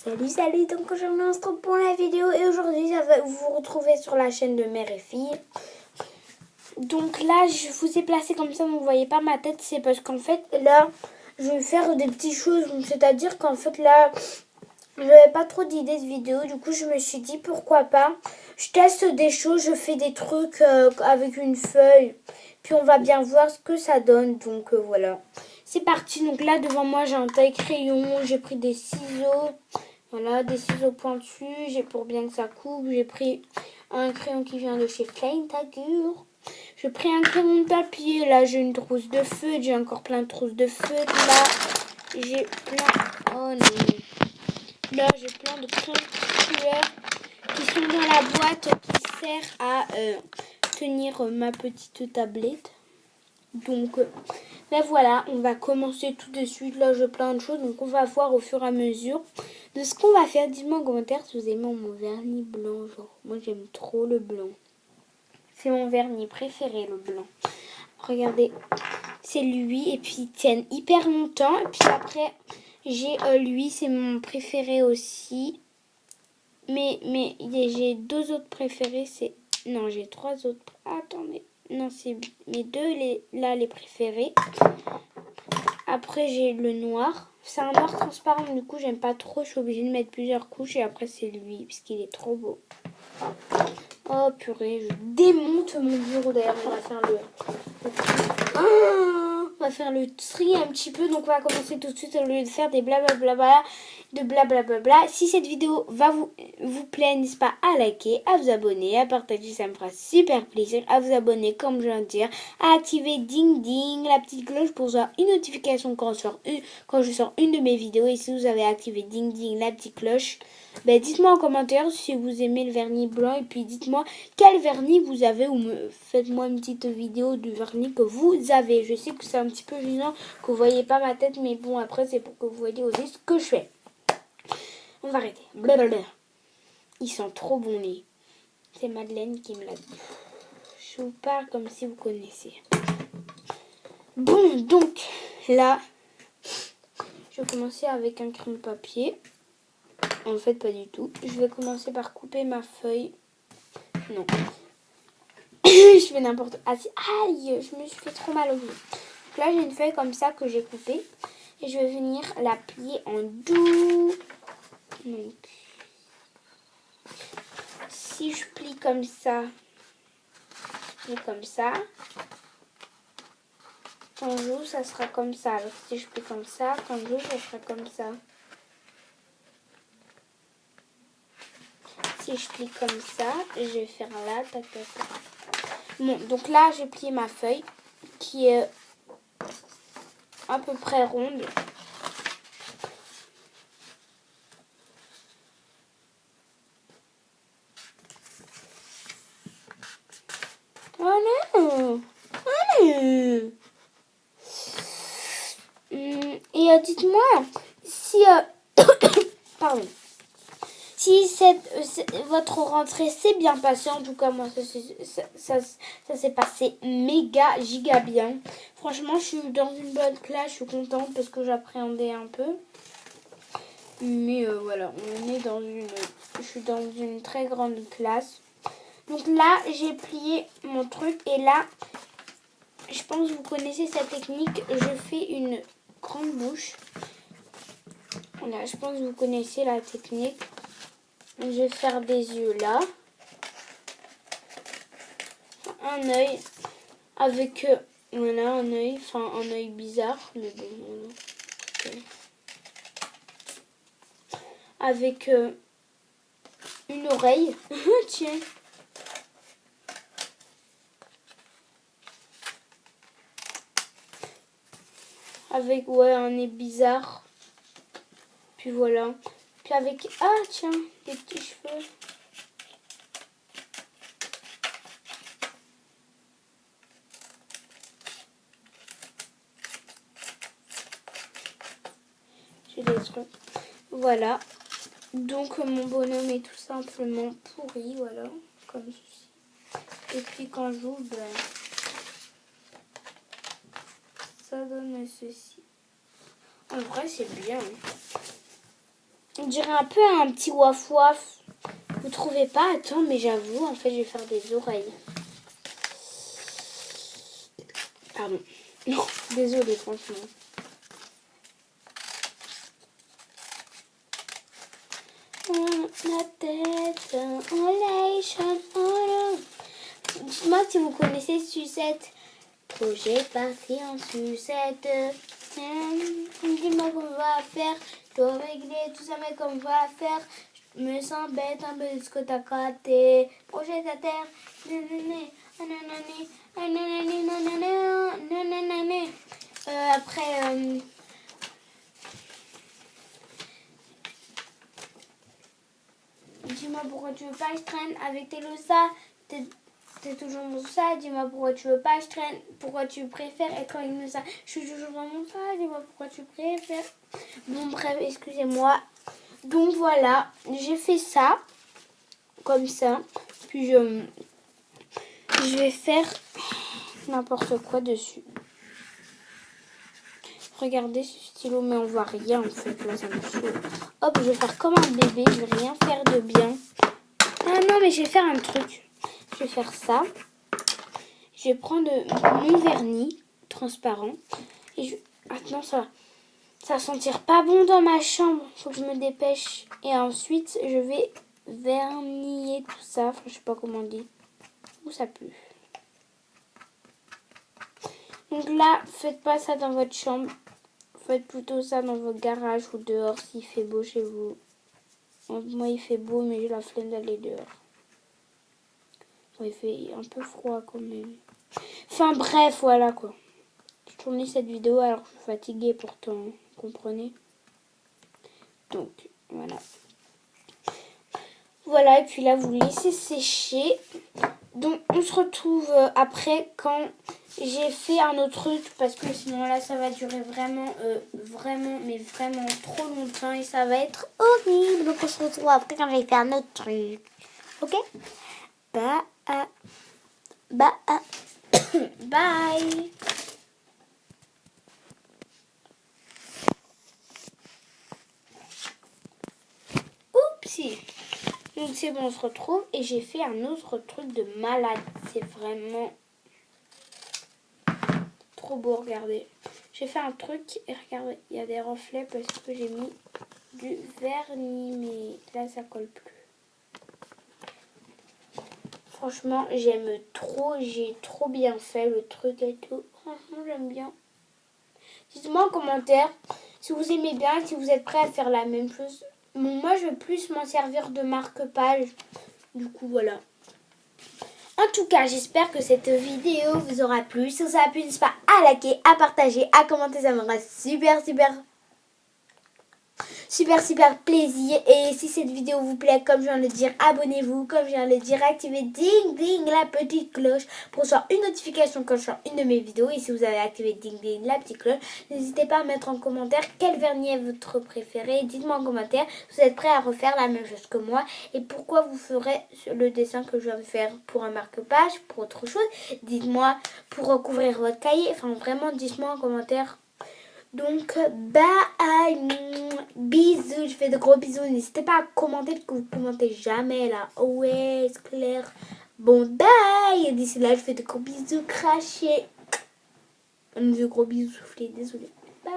Salut, donc aujourd'hui on se retrouve pour la vidéo et aujourd'hui ça va vous retrouver sur la chaîne de Mère et Fille. Donc là je vous ai placé comme ça, vous ne voyez pas ma tête, c'est parce qu'en fait là je vais faire des petites choses, c'est-à-dire qu'en fait là je n'avais pas trop d'idées de vidéo, du coup je me suis dit pourquoi pas, je teste des choses, je fais des trucs avec une feuille, puis on va bien voir ce que ça donne, donc voilà. C'est parti, donc là devant moi j'ai un taille-crayon, j'ai pris des ciseaux. Voilà, des ciseaux pointus, j'ai pour bien que ça coupe. J'ai pris un crayon qui vient de chez Fleintagur. J'ai pris un crayon de papier. Là, j'ai une trousse de feutres. J'ai encore plein de trousses de feutres. Là, j'ai plein... Oh non. Là, j'ai plein de crayons de couleur qui sont dans la boîte qui sert à tenir ma petite tablette. Donc, ben voilà, on va commencer tout de suite. Là, j'ai plein de choses. Donc, on va voir au fur et à mesure de ce qu'on va faire. Dites-moi en commentaire si vous aimez mon vernis blanc. Genre, moi, j'aime trop le blanc. C'est mon vernis préféré, le blanc. Regardez, c'est lui. Et puis, ils tiennent hyper longtemps. Et puis après, j'ai lui. C'est mon préféré aussi. Mais j'ai deux autres préférés. Non, j'ai trois autres. Attendez. Non, c'est mes deux les préférés. Après, j'ai le noir. C'est un noir transparent, du coup, j'aime pas trop. Je suis obligée de mettre plusieurs couches. Et après, c'est lui, parce qu'il est trop beau. Oh, purée, je démonte mon bureau. D'ailleurs, on va faire on va faire le tri un petit peu. Donc, on va commencer tout de suite au lieu de faire des blablabla. Si cette vidéo va vous plaire, n'hésitez pas à liker, à vous abonner, à partager, ça me fera super plaisir. À vous abonner, comme je viens de dire, à activer ding ding, la petite cloche pour avoir une notification quand je sors une de mes vidéos. Et si vous avez activé ding ding, la petite cloche, ben dites-moi en commentaire si vous aimez le vernis blanc. Et puis dites-moi quel vernis vous avez, ou faites-moi une petite vidéo du vernis que vous avez. Je sais que c'est un petit peu gênant que vous voyez pas ma tête, mais bon, après c'est pour que vous voyez aussi ce que je fais. On va arrêter. Blablabla. Ils sont trop bons, les. C'est Madeleine qui me l'a dit. Je vous parle comme si vous connaissiez. Bon, donc, là, je vais commencer avec un crayon de papier. En fait, pas du tout. Je vais commencer par couper ma feuille. Non. Je fais n'importe quoi. Aïe, je me suis fait trop mal au bout. Donc là, j'ai une feuille comme ça que j'ai coupée. Et je vais venir la plier en doux. Donc, si je plie comme ça, et comme ça, quand j'ouvre, ça sera comme ça. Alors, si je plie comme ça, quand j'ouvre, ça sera comme ça. Si je plie comme ça, je vais faire là, tac, tac, tac. Bon, donc là, j'ai plié ma feuille qui est à peu près ronde. Oh non! Oh non! Et dites-moi si... pardon. Si votre rentrée s'est bien passée, en tout cas moi ça s'est passé méga giga bien. Franchement, je suis dans une bonne classe, je suis contente parce que j'appréhendais un peu. Mais voilà, je suis dans une très grande classe. Donc là, j'ai plié mon truc et là, je pense que vous connaissez cette technique. Je fais une grande bouche. Là, je pense que vous connaissez la technique. Je vais faire des yeux là. Un œil avec voilà, un œil, enfin un œil bizarre, mais bon, voilà. Okay. Avec une oreille. Tiens. Avec un nez bizarre. Puis voilà. Puis avec tiens, des petits cheveux. J'ai des trucs. Voilà. Donc mon bonhomme est tout simplement pourri, voilà, comme ceci. Et puis quand j'ouvre, ça donne ceci. En vrai, c'est bien. On dirait un peu un petit waf-waf. Vous trouvez pas? Attends, mais j'avoue, en fait, je vais faire des oreilles. Pardon. Non, désolée, franchement. La tête, dites-moi si vous connaissez Sucette. Projet parti en sucette. Dis-moi comment on va faire. Je dois régler tout ça, mais comment on va faire. Je me sens bête un peu de ce que t'as capté. Projet à terre. Après, dis-moi pourquoi tu veux pas que je traîne avec tes losa. T'es toujours dans ça. Dis-moi pourquoi tu veux pas que je traîne. Pourquoi tu préfères être avec nous ça. Je suis toujours dans mon ça. Dis-moi pourquoi tu préfères. Bon bref, excusez-moi. Donc voilà, j'ai fait ça. Comme ça. Puis je vais faire n'importe quoi dessus. Regardez ce stylo, mais on voit rien en fait. Là, ça me saoule. Hop, je vais faire comme un bébé. Je vais rien faire de bien. Ah non, mais je vais faire un truc. Je vais faire ça. Je vais prendre mon vernis transparent. Et maintenant, ça sentir pas bon dans ma chambre. Faut que je me dépêche. Et ensuite, je vais verniller tout ça. Enfin, je sais pas comment on dit. Où ça pue. Donc là, faites pas ça dans votre chambre. Faites plutôt ça dans votre garage ou dehors s'il fait beau chez vous. Moi, il fait beau, mais j'ai la flemme d'aller dehors. Il fait un peu froid quand même. Enfin bref, voilà quoi. Je tournais cette vidéo alors que je suis fatiguée pourtant, vous comprenez. Donc, voilà. Voilà, et puis là, vous laissez sécher. Donc, on se retrouve après quand j'ai fait un autre truc. Parce que sinon, là, ça va durer vraiment, mais vraiment trop longtemps. Et ça va être horrible. Donc, on se retrouve après quand j'ai fait un autre truc. Ok? Bye. Oupsie. Donc c'est bon, on se retrouve et j'ai fait un autre truc de malade. C'est vraiment trop beau, regardez. J'ai fait un truc et regardez, il y a des reflets parce que j'ai mis du vernis, mais là ça colle plus. Franchement, j'aime trop, j'ai trop bien fait le truc et tout. Franchement, j'aime bien. Dites-moi en commentaire si vous aimez bien, si vous êtes prêts à faire la même chose. Bon, moi, je vais plus m'en servir de marque-page. Du coup, voilà. En tout cas, j'espère que cette vidéo vous aura plu. Si ça a plu, n'hésitez pas à liker, à partager, à commenter. Ça me fera super plaisir. Et si cette vidéo vous plaît, comme je viens de le dire, abonnez-vous. Comme je viens de le dire, activez ding ding la petite cloche pour recevoir une notification quand je sors une de mes vidéos. Et si vous avez activé ding ding la petite cloche, n'hésitez pas à mettre en commentaire quel vernis est votre préféré. Dites-moi en commentaire si vous êtes prêts à refaire la même chose que moi et pourquoi vous ferez le dessin que je viens de faire pour un marque-page, pour autre chose. Dites-moi pour recouvrir votre cahier. Enfin, vraiment, dites-moi en commentaire. Donc, bye, bisous, je fais de gros bisous. N'hésitez pas à commenter parce que vous commentez jamais là. Ouais, c'est clair. Bon, bye. Et d'ici là, je fais de gros bisous crachés. De gros bisous soufflés, désolé. Bye.